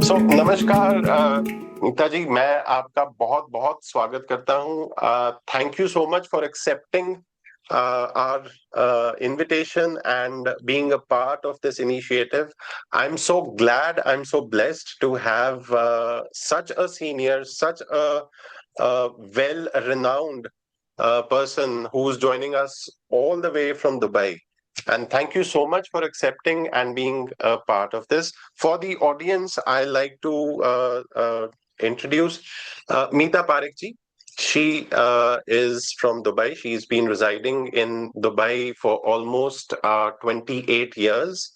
सो नमस्कार नीता जी, मैं आपका बहुत बहुत स्वागत करता हूँ. Thank you so much for accepting our invitation and being a part of this initiative. I'm so glad, I'm so blessed to have such a senior, such a well-renowned person who's joining us all the way from Dubai. And thank you so much for accepting and being a part of this. For the audience, I like to introduce Meethli Parekh ji. She is from Dubai. She's been residing in Dubai for almost 28 years.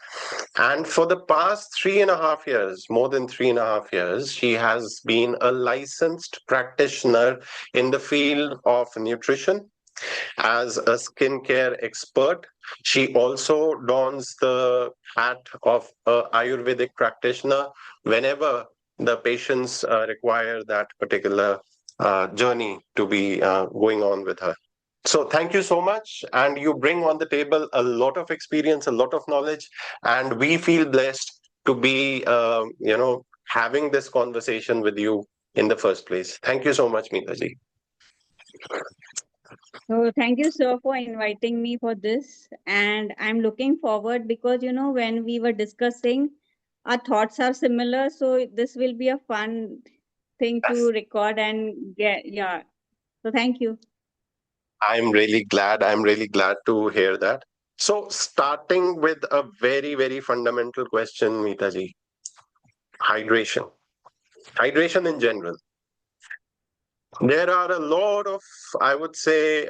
And for the past 3.5 years, more than 3.5 years, she has been a licensed practitioner in the field of nutrition as a skincare expert. She also dons the hat of an Ayurvedic practitioner whenever the patients require that particular journey to be going on with her. So thank you so much. And you bring on the table a lot of experience, a lot of knowledge, and we feel blessed to be, having this conversation with you in the first place. Thank you so much, Meetha ji. So thank you, sir, for inviting me for this. And I'm looking forward because, when we were discussing, our thoughts are similar. So this will be a fun thing to record and get. Yeah. So thank you. I'm really glad. I'm really glad to hear that. So, starting with a very, very fundamental question, Meeta ji, hydration. Hydration in general. There are a lot of, I would say,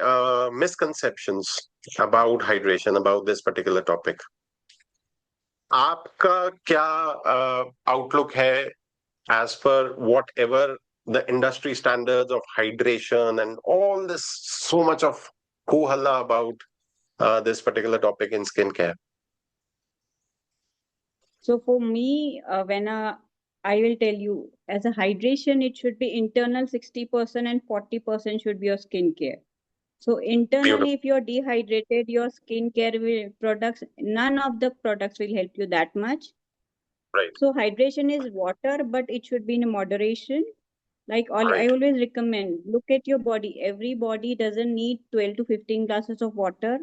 misconceptions about hydration, about this particular topic. आपका क्या outlook है as per whatever the industry standards of hydration and all this, so much of hoo-halla about this particular topic in skincare? So for me, I will tell you, as a hydration, it should be internal 60% and 40% should be your skincare. So internally, if you're dehydrated, your skincare products, none of the products will help you that much. Right. So hydration is water, but it should be in moderation. I always recommend, look at your body. Every body doesn't need 12 to 15 glasses of water.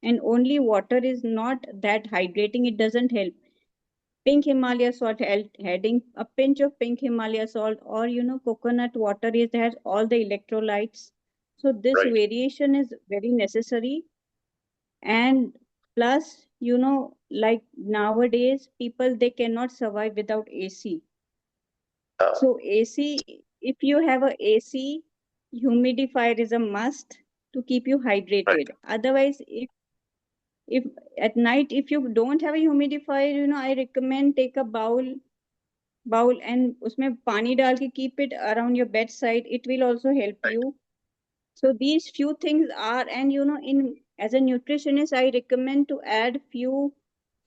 And only water is not that hydrating. It doesn't help. Pink Himalaya salt, adding a pinch of pink Himalaya salt or, coconut water has all the electrolytes. So this variation is very necessary. And plus, like nowadays, people, they cannot survive without AC. So AC, if you have a AC, humidifier is a must to keep you hydrated. Otherwise, if at night, if you don't have a humidifier, I recommend take a bowl and उसमें पानी डाल के keep it around your bedside. It will also help you. So these few things are, and in as a nutritionist, I recommend to add few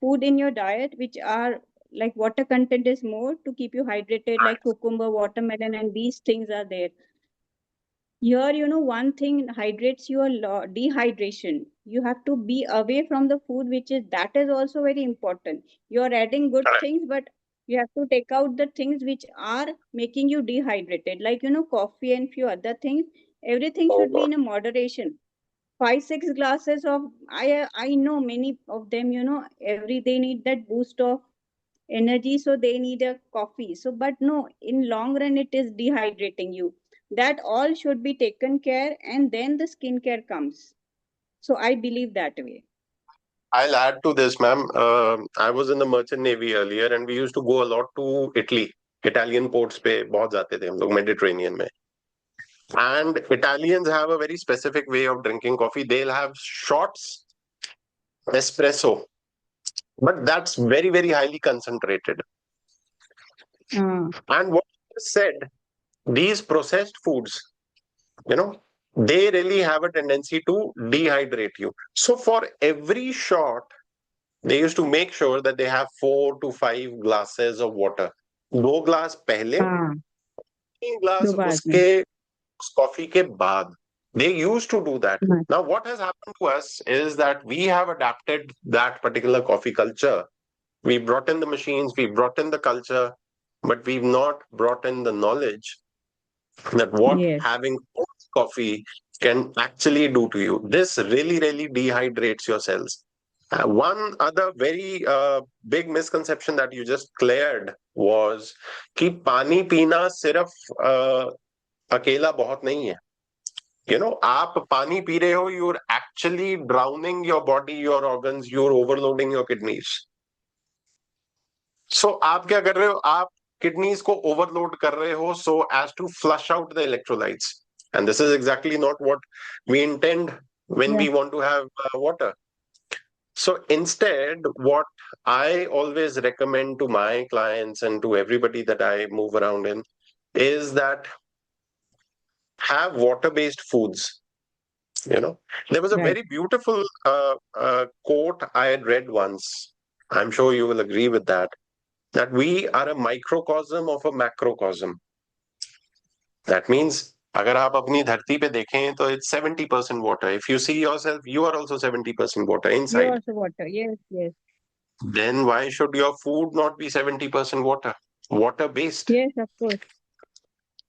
food in your diet which are like water content is more to keep you hydrated, like cucumber, watermelon, and these things are there. Here, one thing hydrates you a lot, dehydration. You have to be away from the food, that is also very important. You're adding good things, but you have to take out the things which are making you dehydrated, like, coffee and few other things. Everything should be in a moderation. 5-6 glasses of, I know many of them, every they need that boost of energy, so they need a coffee. So but no, in long run it is dehydrating you. That all should be taken care, and then the skincare comes. So I believe that way. I'll add to this, ma'am. I was in the merchant navy earlier, and we used to go a lot to Italy. Italian ports पे बहुत जाते थे हम लोग Mediterranean में. And Italians have a very specific way of drinking coffee. They'll have shots, espresso, but that's very, very highly concentrated. And what you said, these processed foods, they really have a tendency to dehydrate you. So for every shot, they used to make sure that they have 4 to 5 glasses of water. 2 glass पहले, 3 glass उसके coffee के बाद. They used to do that. Now, what has happened to us is that we have adapted that particular coffee culture We brought in the machines, we brought in the culture, but we've not brought in the knowledge that what Yes. having coffee can actually do to you. This really, really dehydrates your cells. One other very big misconception that you just cleared was कि पानी पीना सिर्फ अकेला बहुत नहीं है. आप पानी पी रहे हो, you're actually drowning your body, your organs, you're overloading your kidneys. So आप क्या कर रहे हो? आप kidneys को overload कर रहे हो so as to flush out the electrolytes. And this is exactly not what we intend when Yeah. we want to have water. So instead, what I always recommend to my clients and to everybody that I move around in is that have water-based foods. There was a Right. very beautiful quote I had read once. I'm sure you will agree with that we are a microcosm of a macrocosm. That means अगर आप अपनी धरती पे देखें तो it's 70% water. If you see yourself, you are also 70% water You inside. also water. Yes, yes. Then why should your food not be 70% water based? Yes, of course.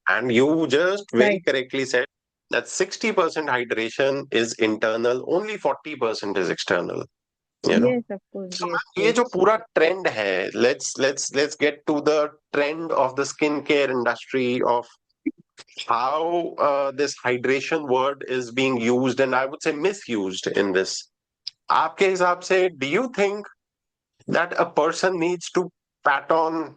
And you just very Right. correctly said that 60% hydration is internal, only 40% is external. you know Yes, of course. so Yes, ये yes. जो पूरा trend है, let's get to the trend of the skincare industry, of how this hydration word is being used, and I would say misused in this. आपके हिसाब से, do you think that a person needs to pat on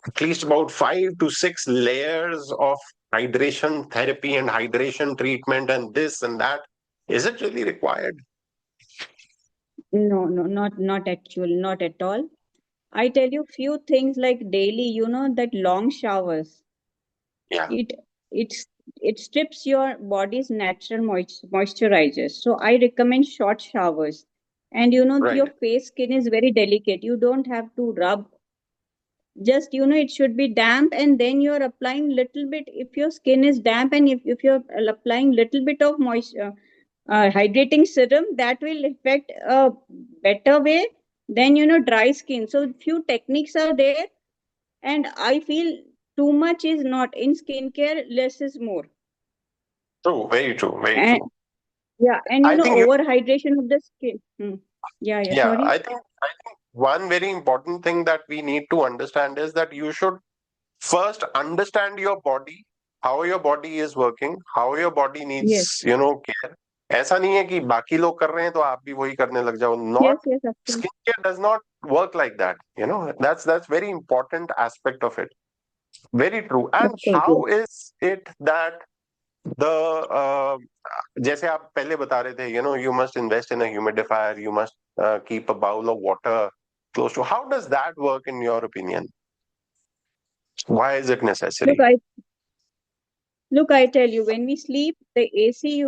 at least about 5 to 6 layers of hydration therapy and hydration treatment and this and that? Is it really required? No, no, not actual, not at all. I tell you few things like daily, that long showers. Yeah, It it's it strips your body's natural moisturizers. So I recommend short showers. And right. your face skin is very delicate. You don't have to rub. Just it should be damp, and then you're applying little bit if your skin is damp, and if you're applying little bit of moisture hydrating serum, that will affect a better way than dry skin. So few techniques are there, and I feel too much is not in skincare, less is more. True, very true, very And true. yeah, and I think over hydration of the skin. Yeah, yeah, yeah, sorry. I think one very important thing that we need to understand is that you should first understand your body, how your body is working, how your body Yes, needs care. ऐसा नहीं है कि बाकी लोग कर रहे हैं तो आप भी वही करने लग जाओ. yes, Not yes, of course. skincare does not work like that. That's very important aspect of it. Very true. Of And course, yes. how is it that the जैसे आप पहले बता रहे थे, you must invest in a humidifier, you must keep a bowl of water close to. How does that work in your opinion? Why is it Look, necessary? I Look, I tell you, when we sleep, the AC,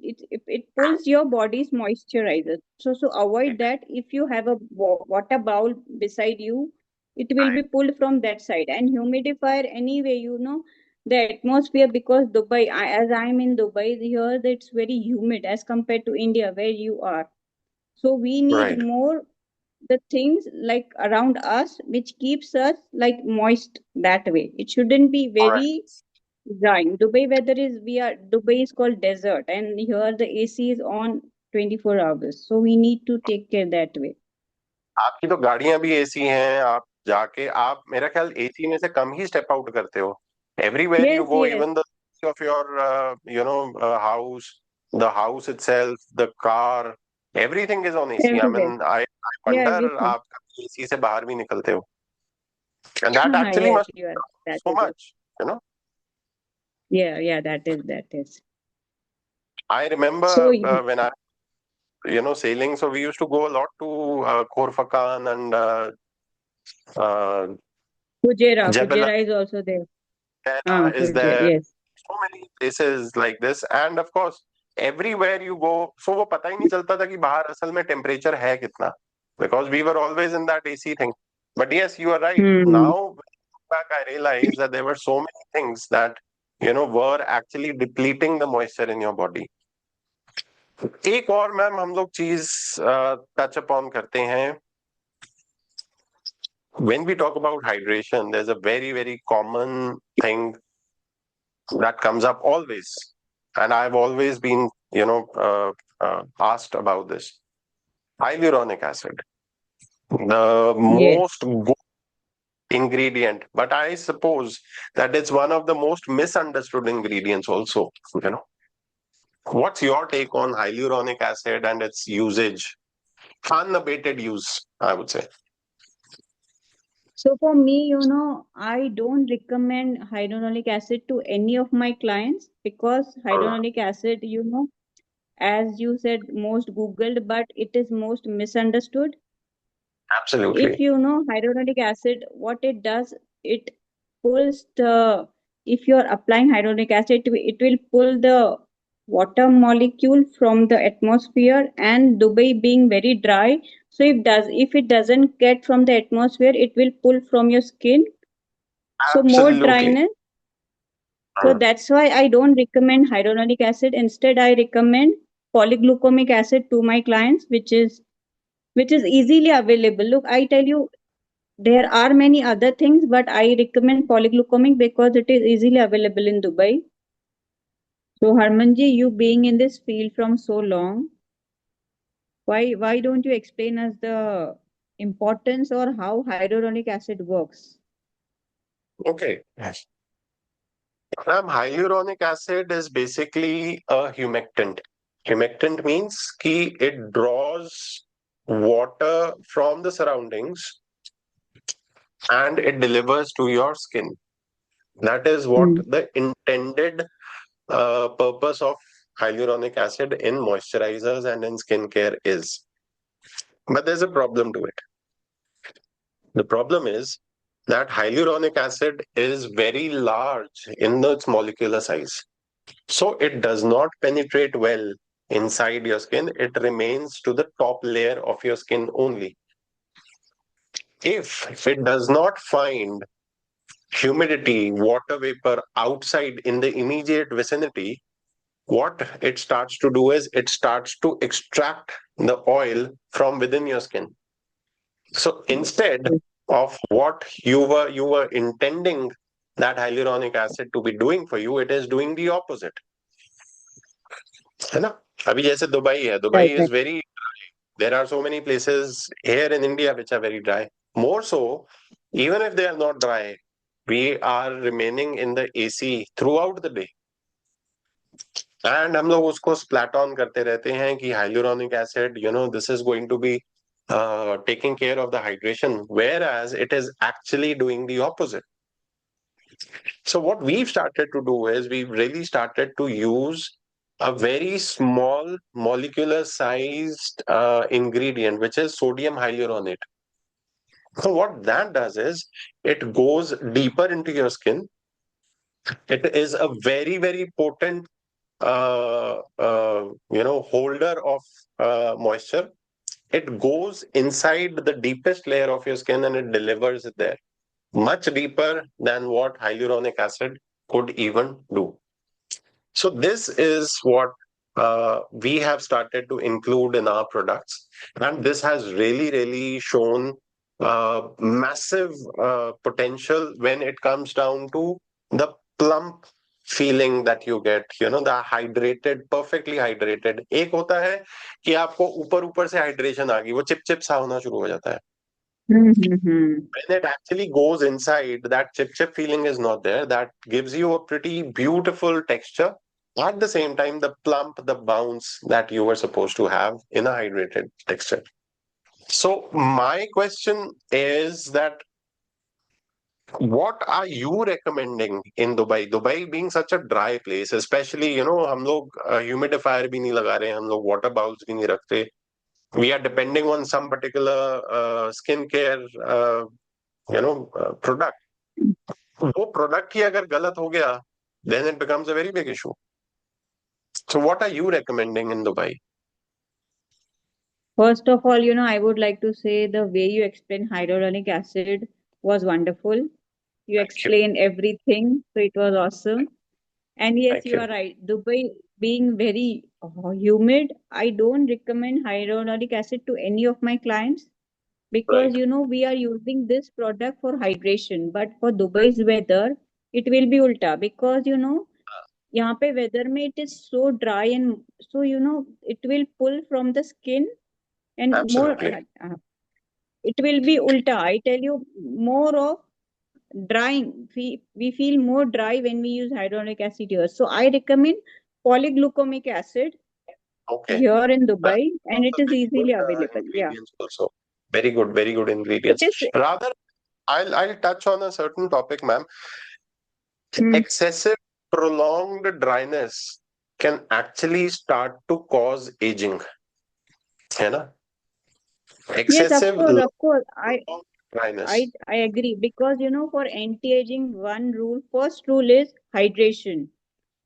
it pulls your body's moisturizer. So avoid that. If you have a water bowl beside you, it will be pulled from that side. And humidifier, anyway, the atmosphere, because Dubai, as I'm in Dubai, here it's very humid as compared to India where you are. So we need Right. more the things like around us which keeps us like moist that way. It shouldn't be All right. very drying. Dubai is called desert, and here the AC is on 24 hours. So we need to take care that way. आपकी तो गाड़ियां भी AC हैं. आप जाके आप मेरा ख्याल एसी में से कम ही स्टेप आउट करते हो. Everywhere you Yes, go, yes, even the of your house, the house itself, the car, everything is on AC. I everywhere. Mean I Yeah, wonder everything. आप एसी से बाहर भी निकलते हो. And that actually Yes, must you are. That so is it. much, you know. Yeah, yeah, that is. I So remember when I, sailing. So we used to go a lot to Khorfakan and uh, Jebel Fujera is also there. is Fujera, there. yes. So many places like this, and of course, everywhere you go. So वो पता ही नहीं चलता था कि बाहर असल में temperature है कितना, because we were always in that AC thing. But yes, you are right. Hmm. Now, when I look back, I realized that there were so many things that were actually depleting the moisture in your body. एक और ma'am हम लोग चीज touch upon करते हैं when we talk about hydration, there's a very, very common thing that comes up always. And I've always been, asked about this. Hyaluronic acid, the Yes. most good ingredient, but I suppose that it's one of the most misunderstood ingredients also. You know, what's your take on hyaluronic acid and its usage? Unabated use, I would say. So for me, I don't recommend hyaluronic acid to any of my clients because hyaluronic acid, as you said, most Googled, but it is most misunderstood. If Absolutely. you know hyaluronic acid, what it does, it pulls the, if you're applying hyaluronic acid, it will pull the water molecule from the atmosphere, and Dubai being very dry. So if it doesn't get from the atmosphere, it will pull from your skin. So more Absolutely. dryness. So that's why I don't recommend hyaluronic acid. Instead, I recommend polyglucomic acid to my clients, which is easily available. Look, I tell you, there are many other things, but I recommend polyglucomic because it is easily available in Dubai. So Harmanji, you being in this field from so long, why don't you explain us the importance or how hyaluronic acid works? Okay. Yes. Hyaluronic acid is basically a humectant. Humectant means कि it draws water from the surroundings and it delivers to your skin. That is what Mm. the intended purpose of hyaluronic acid in moisturizers and in skincare is. But there's a problem to it. The problem is that hyaluronic acid is very large in its molecular size. So it does not penetrate well inside your skin. It remains to the top layer of your skin only. If it does not find humidity, water vapor outside in the immediate vicinity, what it starts to do is it starts to extract the oil from within your skin. So instead of what you were intending that hyaluronic acid to be doing for you, it is doing the opposite. है ना? अभी जैसे Dubai है, Dubai Right, is right. very, there are so many places here in India which are very dry. More so, even if they are not dry, we are remaining in the AC throughout the day. And हम लोग उसको splat on करते रहते हैं कि hyaluronic acid, this is going to be taking care of the hydration, whereas it is actually doing the opposite. So what we've started to do is we've really started to use a very small molecular sized ingredient, which is sodium hyaluronate. So what that does is it goes deeper into your skin. It is a very, very potent, holder of moisture. It goes inside the deepest layer of your skin and it delivers it there, much deeper than what hyaluronic acid could even do. So this is what we have started to include in our products, and this has really, really shown massive potential when it comes down to the plump feeling that you get, the hydrated, perfectly hydrated. एक होता है कि आपको ऊपर ऊपर से hydration आ गई, वो चिप चिप सा होना शुरू हो जाता है. Mm-hmm. When it actually goes inside, that chip chip feeling is not there. That gives you a pretty beautiful texture. At the same time, the plump, the bounce that you were supposed to have in a hydrated texture. So my question is that what are you recommending in Dubai? Dubai being such a dry place, especially, हम लोग humidifier भी नहीं लगा रहे हैं, हम लोग water bowls भी नहीं रखते. We are depending on some particular skincare, product. वो प्रोडक्ट ही अगर गलत हो गया, then it becomes a very big issue. So what are you recommending in Dubai? First of all, I would like to say the way you explained hyaluronic acid was wonderful. You Thank you. explained everything, so it was awesome. And yes, Thank you you. are right. Dubai being very humid, I don't recommend hyaluronic acid to any of my clients because we are using this product for hydration, but for Dubai's weather it will be ulta, because यहाँ पे weather में it is so dry, and so it will pull from the skin and more Absolutely. it will be ulta, I tell you, more of drying. We feel more dry when we use hyaluronic acid here. So I recommend polyglutamic acid here in Dubai, and it is easily available. Yeah, Ingredients also. Very good it ingredients. is. Rather, I'll touch on a certain topic, ma'am. Hmm. Excessive prolonged dryness can actually start to cause aging. है ना? Yes, Excessive of course. prolonged I dryness. I agree, because for anti-aging, one rule, first rule is hydration.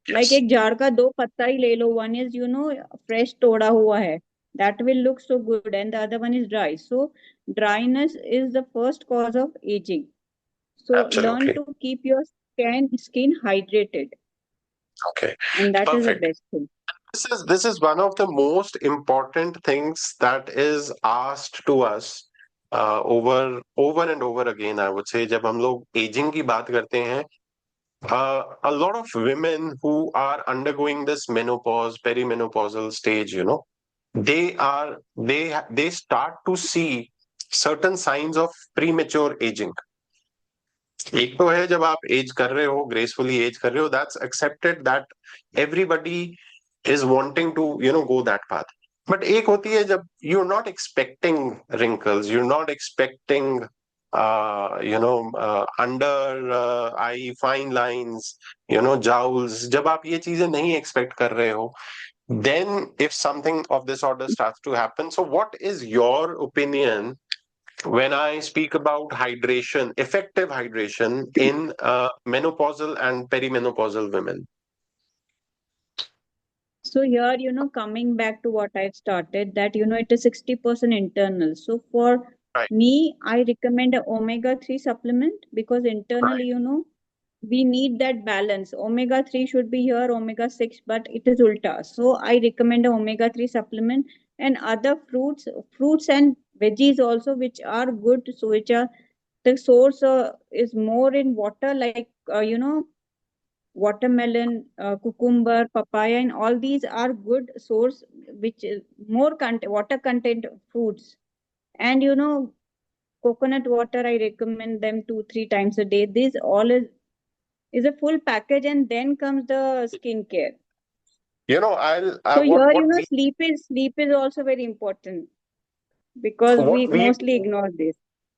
Like Yes, एक झाड़ का दो पत्ता ही ले लो, one is fresh तोड़ा हुआ है, that will look so good, and the other one is dry. So dryness is the first cause of aging. So learn absolutely. to keep your skin hydrated, Okay, and that is the perfect. best thing. This is one of the most important things that is asked to us over and over again. I would say जब हम लोग aging की बात करते हैं, a lot of women who are undergoing this menopause, perimenopausal stage, they start to see certain signs of premature aging. एक तो है जब आप एज कर रहे हो, ग्रेसफुली एज कर रहे हो, that's accepted, that everybody is wanting to go that path. But एक होती है जब you are not expecting wrinkles, you're not expecting under eye fine lines, jowls. जब आप ये चीजें नहीं एक्सपेक्ट कर रहे हो, then if something of this order starts to happen, so what is your opinion when I speak about hydration, effective hydration in menopausal and perimenopausal women? So here, coming back to what I've started, that it is 60% internal. So for Right, me, I recommend a omega-3 supplement, because internally, right. we need that balance. Omega-3 should be here, omega-6, but it is ulta. So I recommend a omega-3 supplement, and other fruits and veggies also, which are good. So which are the source is more in water, like watermelon, cucumber, papaya, and all these are good source, which is more water content foods. And coconut water, I recommend them 2-3 times a day. This all is a full package, and then comes the skincare. I'll So here, what we sleep is also very important, because we what we mostly ignore this.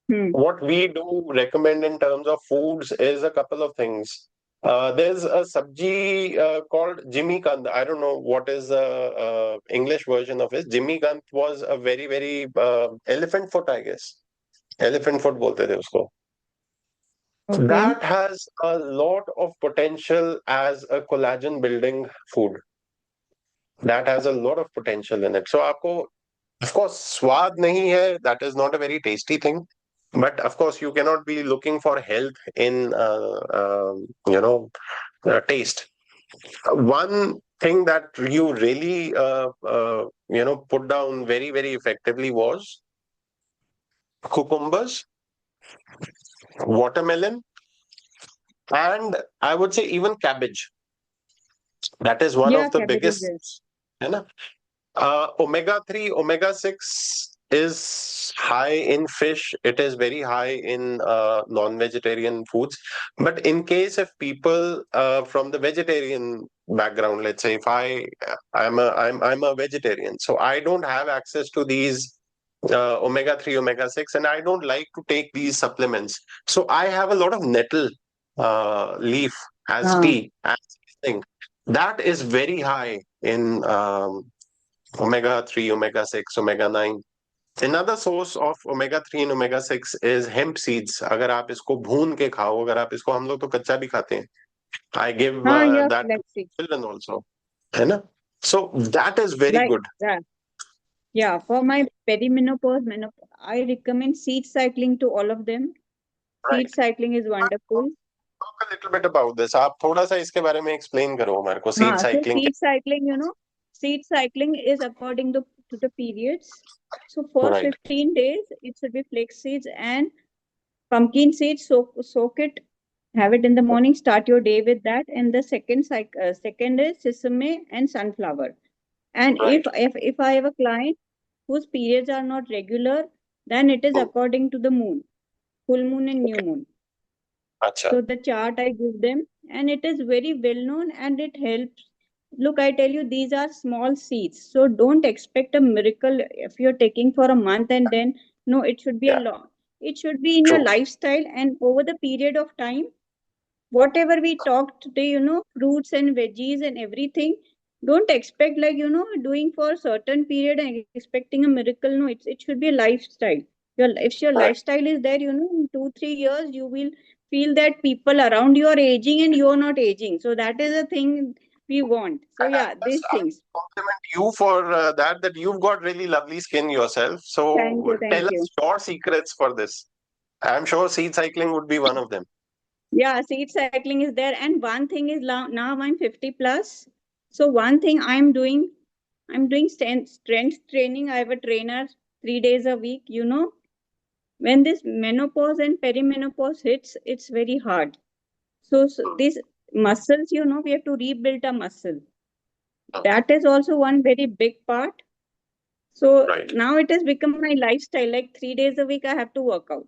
Hmm. what we do recommend in terms of foods is a couple of things. There's a sabji called Jimmy Kand. I don't know what is the English version of it. Jimmy Kand was a very elephant foot, I guess. Elephant foot bolte the usko. Okay. That has a lot of potential as a collagen building food. That has a lot of potential in it. So आपको, of course, स्वाद नहीं है. That is not a very tasty thing. But of course, you cannot be looking for health in taste. One thing that you really put down very effectively was cucumbers, watermelon, and I would say even cabbage. That is one Yeah, of the cabbage is there. biggest. है ना? Omega-3, omega-6 is high in fish. It is very high in non-vegetarian foods. But in case if people from the vegetarian background, let's say if I'm a vegetarian, so I don't have access to these omega-3, omega-6, and I don't like to take these supplements. So I have a lot of nettle leaf as Ah. tea, as thing. That is very high in omega-3, omega-6, omega-9. Another source of omega-3 and omega-6 is hemp seeds. अगर आप इसको भून के खाओ, अगर आप इसको, हम लोग तो कच्चा भी खाते हैं. I give Ah, yeah, that to flaxseed. children also. है ना? So that is very Like good. that. Yeah, for my perimenopause, menopause, I recommend seed cycling to all of them. Right. Seed cycling is wonderful. Talk a little bit about this. आप थोड़ा सा इसके बारे में explain करो हमारे को. Seed So cycling. seed cycling is according to to the periods. So first 15 days, it should be flax seeds and pumpkin seeds. Soak it, have it in the morning. Start your day with that. And the second is sesame and sunflower. And if I have a client whose periods are not regular, then it is according to the moon, full moon and new moon. So the chart I give them, and it is very well known and it helps. Look, I tell you, these are small seeds. So don't expect a miracle if you're taking for a month and then no, it should be a long. It should be in your lifestyle and over the period of time. Whatever we talked today, fruits and veggies and everything, don't expect like, doing for a certain period and expecting a miracle. No, it should be a lifestyle. If your lifestyle is there, in 2-3 years, you will feel that people around you are aging and you're not aging. So that is the thing we want. So yeah, these things. Compliment you for that you've got really lovely skin yourself. Thank So you. Thank tell you. us your secrets for this. I'm sure seed cycling would be one of them. Yeah, seed cycling is there. And one thing is now I'm 50 plus. So one thing I'm doing strength training. I have a trainer 3 days a week. When this menopause and perimenopause hits, it's very hard. So these muscles, we have to rebuild a muscle. That is also one very big part. So now it has become my lifestyle. Like 3 days a week, I have to work out.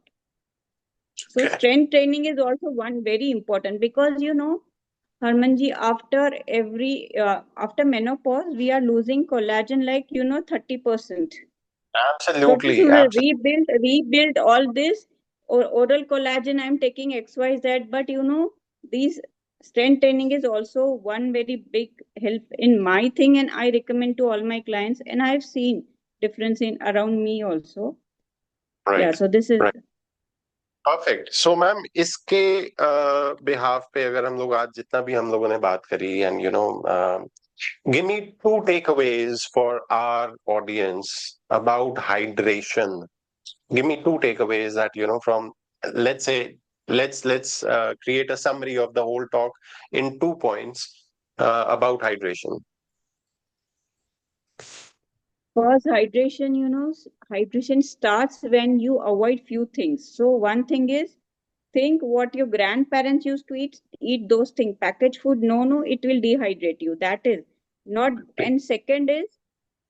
So strength training is also one very important because Harmanji, after menopause, we are losing collagen like 30%. So to Absolutely. Absolutely. rebuild all this or oral collagen, I'm taking XYZ, but these strength training is also one very big help in my thing, and I recommend to all my clients, and I've seen difference in around me also. Yeah, so this is perfect so ma'am इसके behalf पे अगर हम लोग आज जितना भी हम लोगों ने बात करी and give me two takeaways for our audience about hydration. Give me two takeaways that from, let's say, let's create a summary of the whole talk in 2 points about hydration. First, hydration starts when you avoid few things. So one thing is think what your grandparents used to eat those things. Packaged food, no, it will dehydrate you. That is not. And second is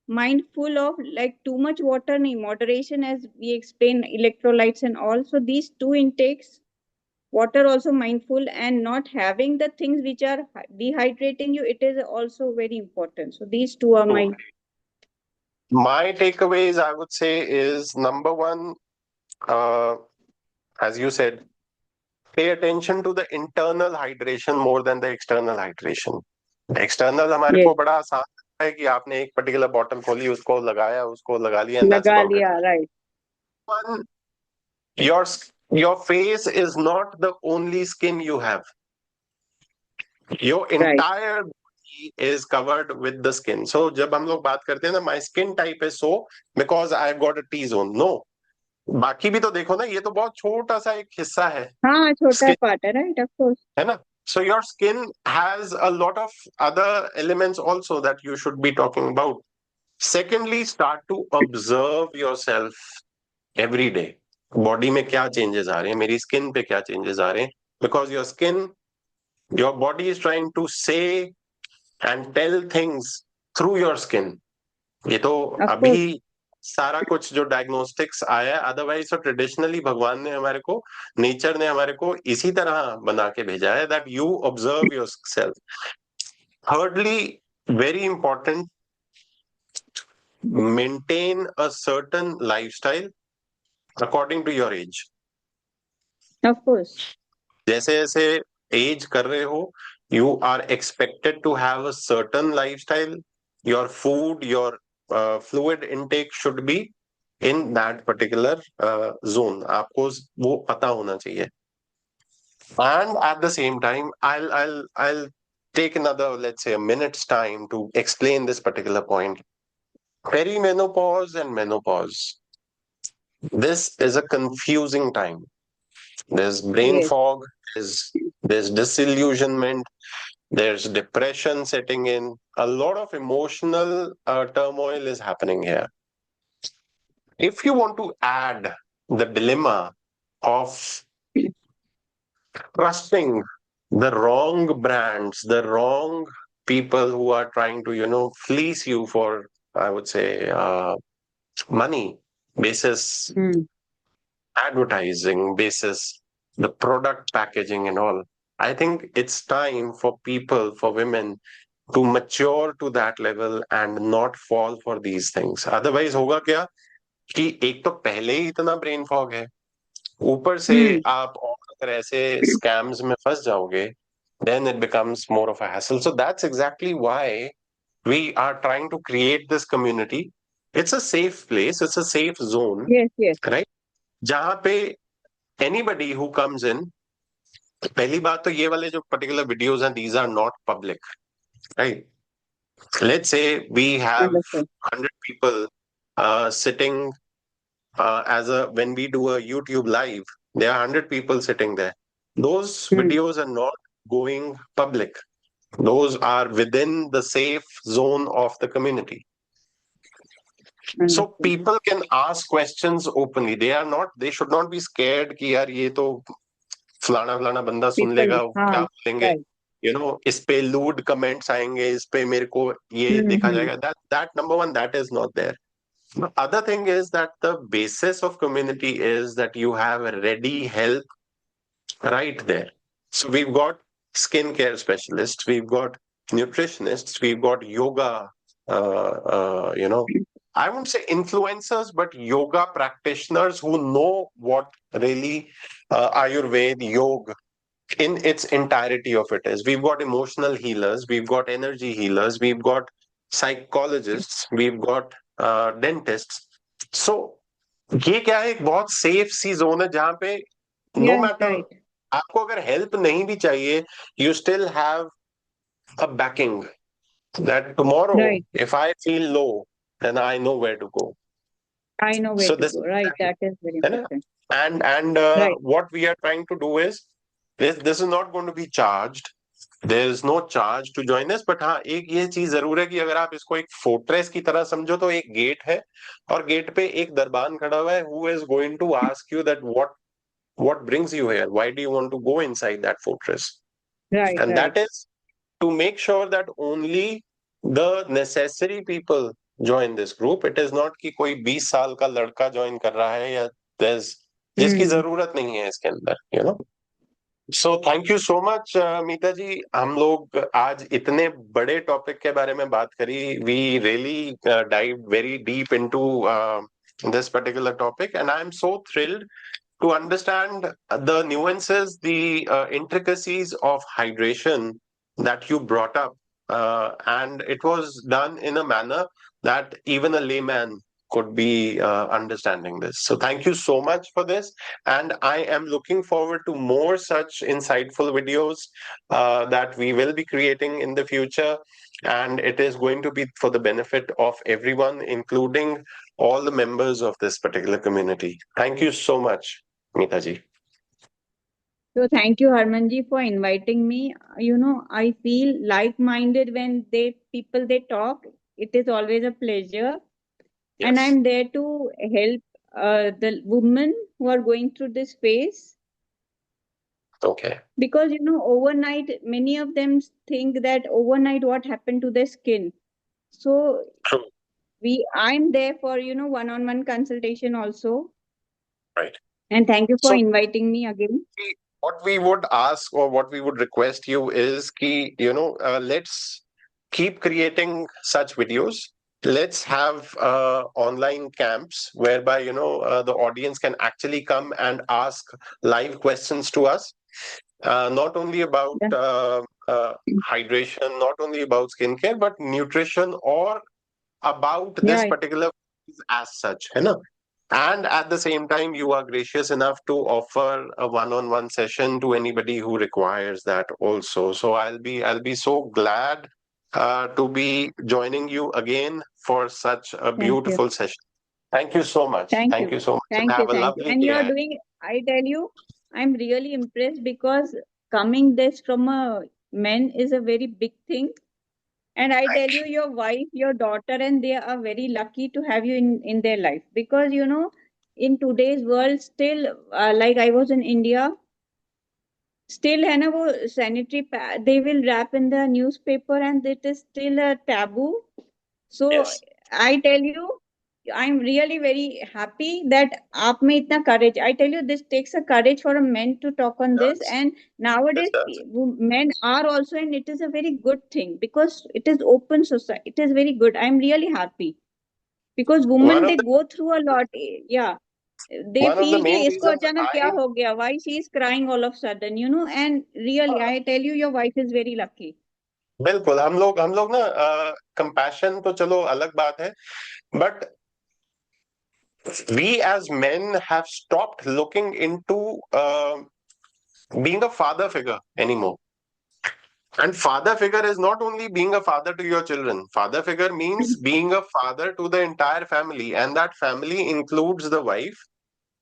mindful of like too much water in moderation, as we explain electrolytes and all. So these two intakes, water also mindful, and not having the things which are dehydrating you. It is also very important. So these two are my takeaways, I would say, is number one, as you said, pay attention to the internal hydration more than the external hydration. External हमारे को बड़ा आसान है कि आपने एक particular bottle खोली, उसको लगाया, उसको लगा लिया, and that's about it. right. One, your face is not the only skin you have. Your entire body is covered with the skin. So जब हम लोग बात करते हैं ना, my skin type is so because I've got a T-zone. No, बाकी भी तो देखो ना, ये तो बहुत छोटा सा एक हिस्सा है. हाँ, छोटा पार्ट है, right? Of course. है ना? So your skin has a lot of other elements also that you should be talking about. Secondly, start to observe yourself every day. Body में क्या चेंजेस आ रहे हैं, मेरी स्किन पे क्या चेंजेस आ रहे हैं, because your body is trying to say and tell things through your skin. ये तो अभी सारा कुछ जो डायग्नोस्टिक्स आया, अदरवाइज तो ट्रेडिशनली भगवान ने हमारे को, नेचर ने हमारे को इसी तरह बना के भेजा है, that you observe yourself. Thirdly, very important, maintain a certain lifestyle according to your age. Of course. जैसे जैसे एज कर रहे हो, you are expected to have a certain lifestyle. Your food, your fluid intake should be in that particular zone. आपको वो पता होना चाहिए. And at the same time, I'll take another, let's say, a minute's time to explain this particular point. Perimenopause and menopause. This is a confusing time. There's brain fog, there's disillusionment, there's depression setting in, a lot of emotional turmoil is happening here. If you want to add the dilemma of trusting the wrong brands, the wrong people who are trying to, fleece you for, I would say, money basis advertising, basis the product packaging and all. I think it's time for people, for women, to mature to that level and not fall for these things. Otherwise होगा क्या कि एक तो पहले ही इतना brain fog है, ऊपर से आप और अगर ऐसे स्कैम्स में फंस जाओगे, then it becomes more of a hassle. So that's exactly why we are trying to create this community. It's a safe place, it's a safe zone, Yes, yes. right? जहाँ पे anybody who comes in, पहली बात तो ये वाले जो particular videos हैं, these are not public, right? Let's say we have Understood. 100 people sitting as a when we do a YouTube live, there are 100 people sitting there. Those videos are not going public. Those are within the safe zone of the community. So Understood. people can ask questions openly. They should not be scared कि यार ये तो फलाना फलाना बंदा सुन People, लेगा, क्या हाँ, बोलेंगे, right. इस पे लूड कमेंट्स आएंगे, इस पे मेरे को ये देखा जाएगा. That number one, that is not there. The other thing is that the basis of community is that you have a ready help right there. So we've got skincare specialists, we've got nutritionists, we've got yoga, I wouldn't say influencers, but yoga practitioners who know what really Ayurveda, yoga, in its entirety of it is. We've got emotional healers, we've got energy healers, we've got psychologists, we've got dentists. So ये क्या है, एक बहुत safe सी zone है जहां पे no Yeah, matter right. आपको अगर हेल्प नहीं भी चाहिए, you still have a backing that tomorrow Right. If I feel low then I know where to go. I know where So to this go. Right. That is very है ना, important. and Right. what we are trying to do is this is not going to be charged. There is no charge to join this, but हाँ एक ये चीज जरूर है कि अगर आप इसको एक फोर्ट्रेस की तरह समझो तो एक गेट है और गेट पे एक दरबान खड़ा हुआ है who is going to ask you that what brings you here, why do you want to go inside that fortress, Right. and Right. that is to make sure that only the necessary people join this group. It is not कि कोई 20 साल का लड़का join कर रहा है या there's जिसकी जरूरत नहीं है इसके अंदर, so thank you so much Meeta ji. हम लोग आज इतने बड़े टॉपिक के बारे में बात करी. We really dive very deep into this particular topic, and I am so thrilled to understand the nuances, the intricacies of hydration that you brought up. And it was done in a manner that even a layman could be understanding this. So thank you so much for this. And I am looking forward to more such insightful videos that we will be creating in the future. And it is going to be for the benefit of everyone, including all the members of this particular community. Thank you so much, Meeta ji. So thank you, Harmanji, for inviting me. I feel like-minded when they talk. It is always a pleasure, and Yes. I'm there to help the women who are going through this phase. Okay. Because overnight, many of them think that overnight what happened to their skin. So True. I'm there for one-on-one consultation also. Right. And thank you for So inviting me again. what we would ask or what we would request you is ki, let's keep creating such videos. Let's have online camps whereby the audience can actually come and ask live questions to us, not only about Yeah. hydration, not only about skincare, but nutrition or about this Yeah. particular as such, है ना? And at the same time, you are gracious enough to offer a one-on-one session to anybody who requires that also. So I'll be so glad to be joining you again for such a Thank you. beautiful session. Thank you so much. Thank Thank you. you so much. Thank you. Have a Thank you. lovely And you day are ahead. doing, I tell you, I'm really impressed because coming this from a men is a very big thing. And I tell you, your wife, your daughter, and they are very lucky to have you in their life. Because, in today's world, still, like I was in India, still है ना वो sanitary pad they will wrap in the newspaper and it is still a taboo. So Yes. I tell you, I'm really very happy that आप में इतना courage. I tell you, this takes a courage for a man to talk on this. Does. And Yes, nowadays does. men are also, and it is a very good thing because it is open society. It is very good. I'm really happy because One women of they the go through a lot. Yeah, they one of the feel कि main इसको reasons अचानक क्या I हो गया, why she is crying all of sudden, and really I tell you, your wife is very lucky. बिल्कुल हम लोग ना कंपैशन तो चलो अलग बात है but we as men have stopped looking into being a father figure anymore. And father figure is not only being a father to your children. Father figure means being a father to the entire family, and that family includes the wife,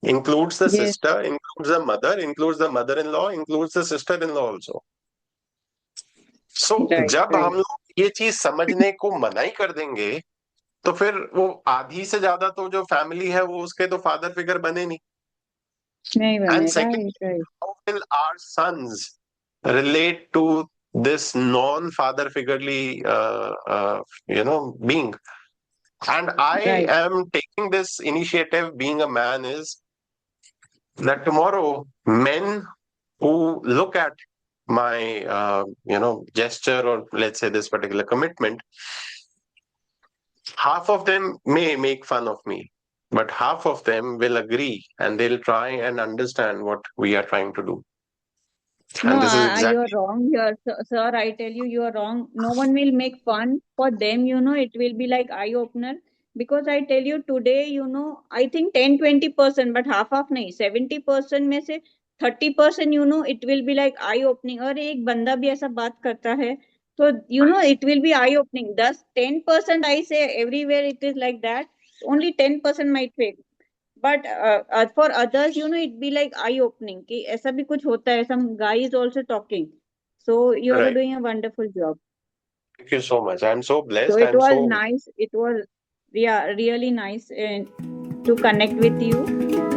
includes the Yes, sister, includes the mother-in-law, includes the sister-in-law also. So right, जब right. हम लोग ये चीज समझने को मनाही कर देंगे तो फिर वो आधी से ज्यादा तो जो फैमिली है वो उसके तो फादर फिगर बने नहीं. नहीं And बने, secondly, right, right, how will our sons relate to this non-father figurely, being? And I right. am taking this initiative, being a man, is that tomorrow men who look at my, gesture or let's say this particular commitment, half of them may make fun of me, but half of them will agree and they'll try and understand what we are trying to do. No, And this is you're exactly wrong here, sir. I tell you, you are wrong. No one will make fun for them. It will be like eye opener. Because I tell you today, I think 10-20%, but half nahi, 70% में से 30%, it will be like eye opening. और एक बंदा भी ऐसा बात करता है, तो it will be eye opening. 10% I say everywhere it is like that. Only 10% might fail. But for others, it be like eye opening कि ऐसा भी कुछ होता है. Some guy is also talking. So you are right. doing a wonderful job. Thank you so much. I'm so So blessed. it I'm was so nice. It was, yeah, really nice to connect with you.